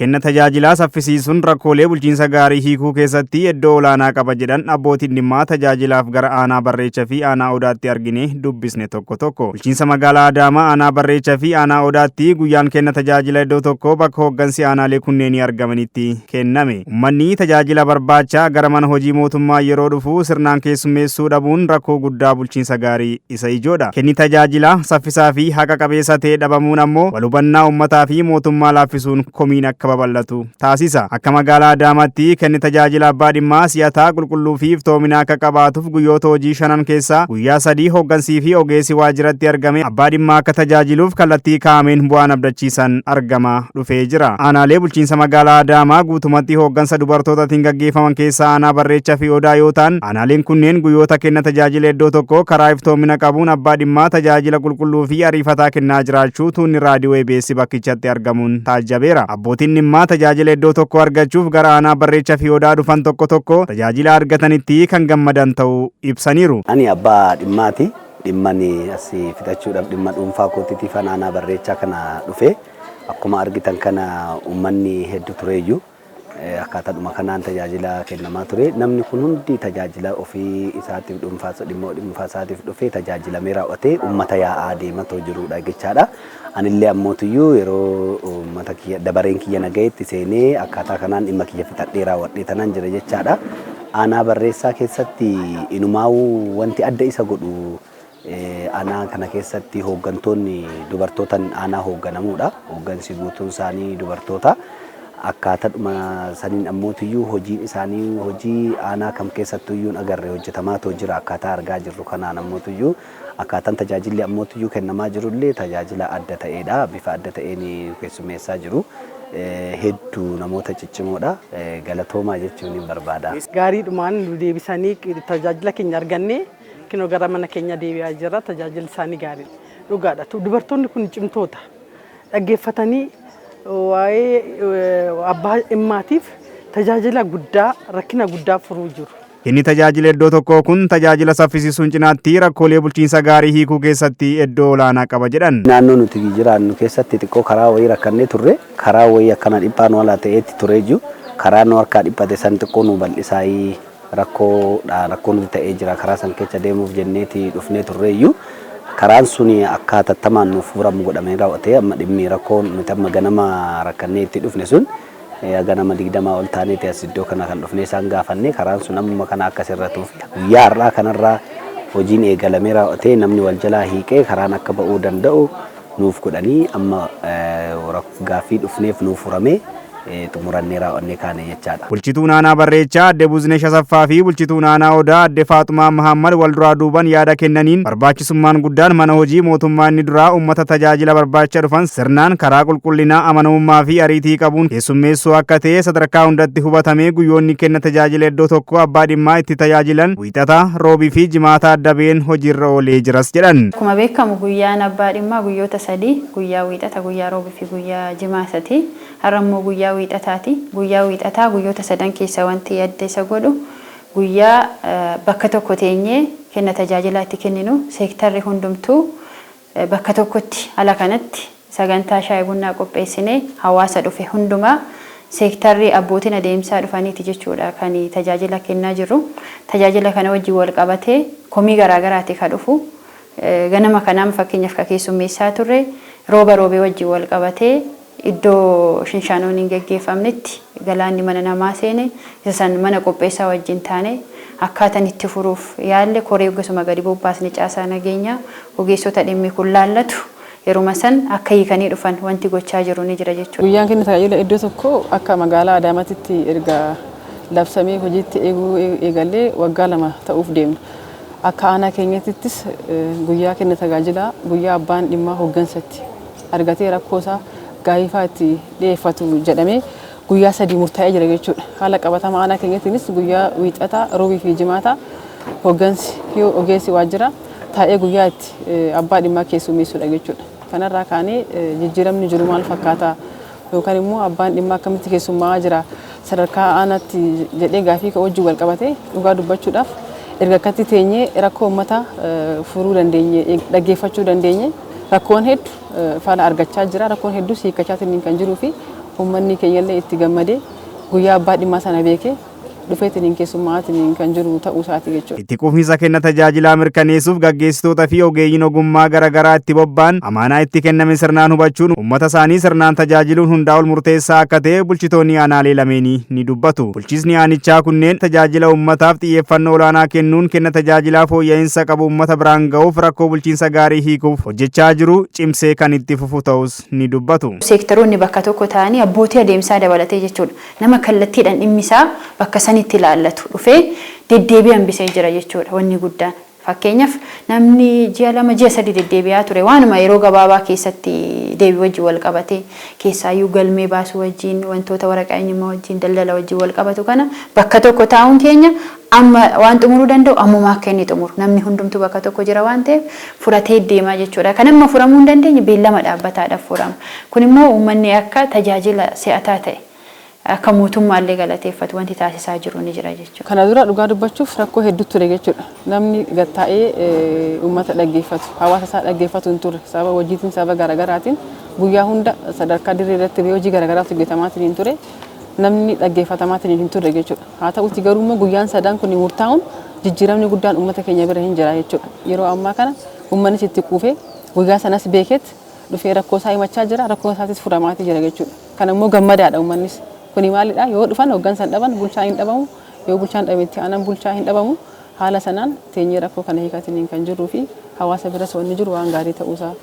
kenna tajaajilaa saffisiisuun rakkoolee bulchiinsa gaarii hiikuu keessatti iddoo olaanaa qaba jedhan abbootiin dhimmaa tajaajilaaf gara aanaa Barreechaa fi aanaa Odaatti argine dubbisne tokko. Bulchiinsa magaalaa Adaamaa aanaa Barreechaa fi aanaa Odaatti guyyaan kenna tajaajila iddoo tokko bakka hooggansi aanaalee kunneenii argamanitti kenname. Uummanni tajaajila barbaacha gara mana hojii mootummaa yeroo dhufu sirnaan keessummeessuu dhabuun rakkoo guddaa bulchiinsa gaarii isa ijoodha. Kenni tajaajila saffisaa fi haqa qabeessa ta'e dhabamuun ammoo walhubannaa uummataa fi mootummaa laaffisuun komiin akka babal'atu taasisa. Akka magaalaa Adaamaatti kenni tajaajila abbaa dhimmaa si'ataa qulqulluu fi iftoominaa akka qabaatuuf guyyoota hojii 5 keessaa guyyaa 3 hooggansii fi ogeessi waajjiratti argame abbaa dhimmaa akka tajaajiluuf kallattii kaa'ameen bu'aan abdachiisan argamaa dhufee jira. Aanaalee bulchiinsa magaalaa Adaamaa guutumatti hooggansa dubartootaatiin gaggeeffaman keessaa aanaa Barreechaa fi Odaa yoo ta'an aanaaleen kunneen guyyoota kenna tajaajila iddoo tokko karaa iftoomina qabuun abbaa dhimmaa tajaajila qulqulluu fi ariifataa kennaa jiraachuu tuunni raadiyoo EBS bakkichatti argamuun taajjabeera. Abbootiin dhimmaa tajaajila iddoo tokko argachuuf gara aanaa Barreechaa fi Odaa dhufan tokko tajaajila argatanitti kan gammadan ta'uu ibsaniiru. Ani abbaa dhimmaati. Dhimmani asii fixachuudhaaf dhimma dhuunfaa kootiitiif aanaa Barreechaa kana dhufe akkuma argitan kana uummanni hedduu tureeyyuu akkaataadhuma kanaan tajaajila kennamaa ture. Namni kun hundi tajaajila ofii isaatiif dhuunfaa isaatiif dhufee tajaajilamee raawwatee uummata yaa'aa deematoo jirudha jechaadha. Anillee ammootiyyuu yeroo uummata kiyya dabareen kiyya nagayetti seenee akkaataa kanaan dhimma kiyya fixadhee raawwadhee tanan jira jechaadha. Aanaa Barreessaa keessatti inumaa'uu wanti adda isa godhu aanaa kana keessatti hooggantoonni dubartootaan aanaa hoogganamuudha. Hooggansi guutuun isaanii dubartoota. Akkaataadhuma saniin ammootiyyuu hojiin isaanii hojii aanaa kam keessattuyyuu agarre hojjetamaa jira. Akkaataa argaa jirru kanaan ammootiyyuu akkaataan tajaajilli ammootiyyuu kennamaa jirullee tajaajila adda ta'eedha. Bifa adda ta'een keessummeessaa jiru. Hedduu namoota ciccimoodha. Galatoomaa jechuun hin barbaada. Gaariidhumaan nu deebisanii tajaajila keenya arganne kinoo gara mana keenya deebi'aa jira. Tajaajilli isaanii gaariidha. Dhugaadha. Dubartoonni kun cimtoota. Dhaggeeffatanii waa'ee abbaa dhimmaatiif tajaajila guddaa rakkina guddaa furuu jiru. Inni tajaajila iddoo tokkoo kun tajaajila saffisiisuun cinaatti rakkoolee bulchiinsa gaarii hiikuu keessatti iddoo olaanaa qaba jedhan. Naannoo nuti jiraannu keessatti xiqqoo karaa wayii rakkannee turre karaa wayii akkana dhiphaan walaa ta'eetti turee jiru. Karaa nu harkaa dhiphate san xiqqoo nu bal'isaayii rakkoo nuti ta'ee jira. Karaa san keessa deemuuf jenneeti dhufnee turreeyyuu. Karaan suni akkaataa tamaan nuuf furamu godhamee raawwatee amma dhimmi rakkoo nuti amma ganama rakkannee itti dhufne sun ganama 20 ol taaneeti as iddoo kana kan dhufnee isaan gaafanne karaan sun amma kana akka sirratuuf guyyaa har'aa kanarraa hojiin eegalamee raawwatee namni wal jalaa hiiqee karaan akka ba'uu danda'u nuuf godhanii amma gaaffii dhufneef nuuf furamee xumurannee raawwannee kaane jechaadha. Bulchituun aanaa Barreechaa adde Buznesh Asaffaa fi bulchituun aanaa Odaa adde Faaxumaa Mahammad wal duraa duuban yaada kennaniin barbaachisummaan guddaan mana hojii mootummaa inni duraa uummata tajaajila barbaacha dhufan sirnaan karaa qulqullinaa amanamummaa fi ariitii qabuun keessummeessuu akka ta'e sadarkaa hundatti hubatamee guyyoonni kenna tajaajila iddoo tokko abbaa dhimmaa itti tajaajilan wiixata roobii fi jimaata adda ba'een hojiirra oolee jiras jedhan. Akkuma beekamu guyyaan abbaa dhimmaa guyyoota 3 guyyaa wiixata guyyaa roobii fi guyyaa jimaataati. Har'ammoo guyyaa wiixataati. Guyyaa wiixataa guyyoota 3 keessa wanti adda isa godhu guyyaa bakka tokko teenyee kenna tajaajilaa itti kenninu seektarri hundumtuu bakka tokkotti ala kanatti sagantaa shaayii bunnaa qopheessinee hawaasa dhufe hundumaa seektarri abbootiin adeemsaa dhufaniiti jechuudha kan tajaajila kennaa jiru. Tajaajila kana wajjin wal qabatee komii garaagaraati ka dhufu ganama kanaan fakkeenyaaf ka keessummeessaa turre roobee wajjin wal qabatee iddoo shinshaanoon hin gaggeeffamnetti galaanni mana namaa seene isa san mana qopheessaa wajjin taane akkaataan itti furuuf yaalle koree ogeessuma gadi bobbaasne caasaa nageenya ogeessota dhimmi kun laallatu yeruma san akka hiikanii dhufan wanti gochaa jiru ni jira jechuudha. Guyyaan kenna tajaajila iddoo tokko akka magaalaa Adaamaatti erga labsamee hojiitti eegallee waggaa 2 ta'uuf deemna. Akka aanaa keenyattis guyyaa kenna tajaajila guyyaa abbaan dhimmaa hooggansatti argatee rakkoosaa gaafii itti dhiyeeffatu jedhamee guyyaa 3 murtaa'ee jira jechuudha. Haala qabatama aanaa keenyattis guyyaa wiixataa roobii fi jimaata hooggansi yoo ogeessi waajjira taa'ee guyyaa itti abbaa dhimmaa keessummeessuudha jechuudha. Kanarraa kaanee jijjiiramni jiru maal fakkaata yookaan immoo abbaan dhimmaa akkamitti keessummaa jira sadarkaa aanaatti jedhee gaafii wajjin wal qabatee dhugaa dubbachuudhaaf erga akkatti teenyee rakkoo uummataa furuu dandeenye dhaggeeffachuu dandeenye rakkoon hedduu faala argachaa jira rakkoon hedduu hiikkachaatiin kan jiruu fi uummanni keenyallee itti gammadee guyyaa abbaa dhimmaa sana beekee dhufeetiniin keessummaatiniin kan jiru ta'uu isaati jechuudha. Itti quufinsa kenna tajaajilaa mirkaneessuuf gaggeessitoota fi ogeeyyiin ogummaa garaagaraa itti bobba'an amaanaa itti kenname sirnaan hubachuun uummata isaanii sirnaan tajaajiluun hundaa ol murteessaa akka ta'e bulchitoonni aanaalee lameenii ni dubbatu. Bulchiisni aanichaa kunneen tajaajila uummataaf xiyyeeffannoo olaanaa kennuun kenna tajaajilaa fooyya'insa qabu uummata biraan ga'uuf rakkoo bulchiinsa gaarii hiikuuf hojjechaa jiru cimsee kan itti fufu ta'us ni dubbatu. Seektaroonni bakka tokko ta'anii abbootii adeemsaa dabalatee jechuudha. Nama kallattiidhaan dhimmisaa bakka sanitti ilaallatu dhufee deddeebi'ee hambisee jira jechuudha wanni guddaan. Fakkeenyaaf namni ji'a 2 ji'a 3 deddeebi'aa ture waanuma yeroo gabaabaa keessatti deebii wajjin wal qabatee keessaayyuu galmee baasuu wajjin wantoota waraqaa eenyummaa wajjin daldala wajjin wal qabatu kana bakka tokko taa'uun keenya amma waan xumuruu danda'u ammumaa akka inni xumuru namni hundumtuu bakka tokko jira waan ta'eef furatee deemaa jechuudha. Kan amma furamuu hin dandeenye beellama dhaabbataadhaaf furama. Kun immoo uummanni akka tajaajila si'ataa ta'e akka mootummaallee galateeffatu wanti taasisaa jiru ni jira jechuudha. Kana dura dhugaa dubbachuuf rakkoo hedduu ture jechuudha. Namni gattaa'ee uummata dhaggeeffatu, hawaasa isaa dhaggeeffatu hin turre sababa hojiitiin sababa garaagaraatiin guyyaa hunda sadarkaa dirree irratti hojii garaagaraatu hojjetamaatiin hin ture. Namni dhaggeeffatamaatiin hin turre jechuudha. Haa ta'utti garuu immoo guyyaan sadaan kun murtaa'uun jijjiiramni guddaan uummata keenya bira hin jira jechuudha. Yeroo ammaa kana uummannis itti quufee guyyaa sanas beekeet dhufee rakkoo isaa himachaa jira, rakkoo isaatis furamaatii jira jechuudha. Kana immoo gammadaadha uummannis. Kuni maalidha yoo dhufan hoggansan dhaban bulchaa hin dhabamu yoo bulchaan dhabeetti aanan bulchaa hin dhabamu haala sanaan teenyee rakkoo kana hiikatiniin kan jiruu fi hawaasa biras wanni jiru waan gaarii ta'uusaa.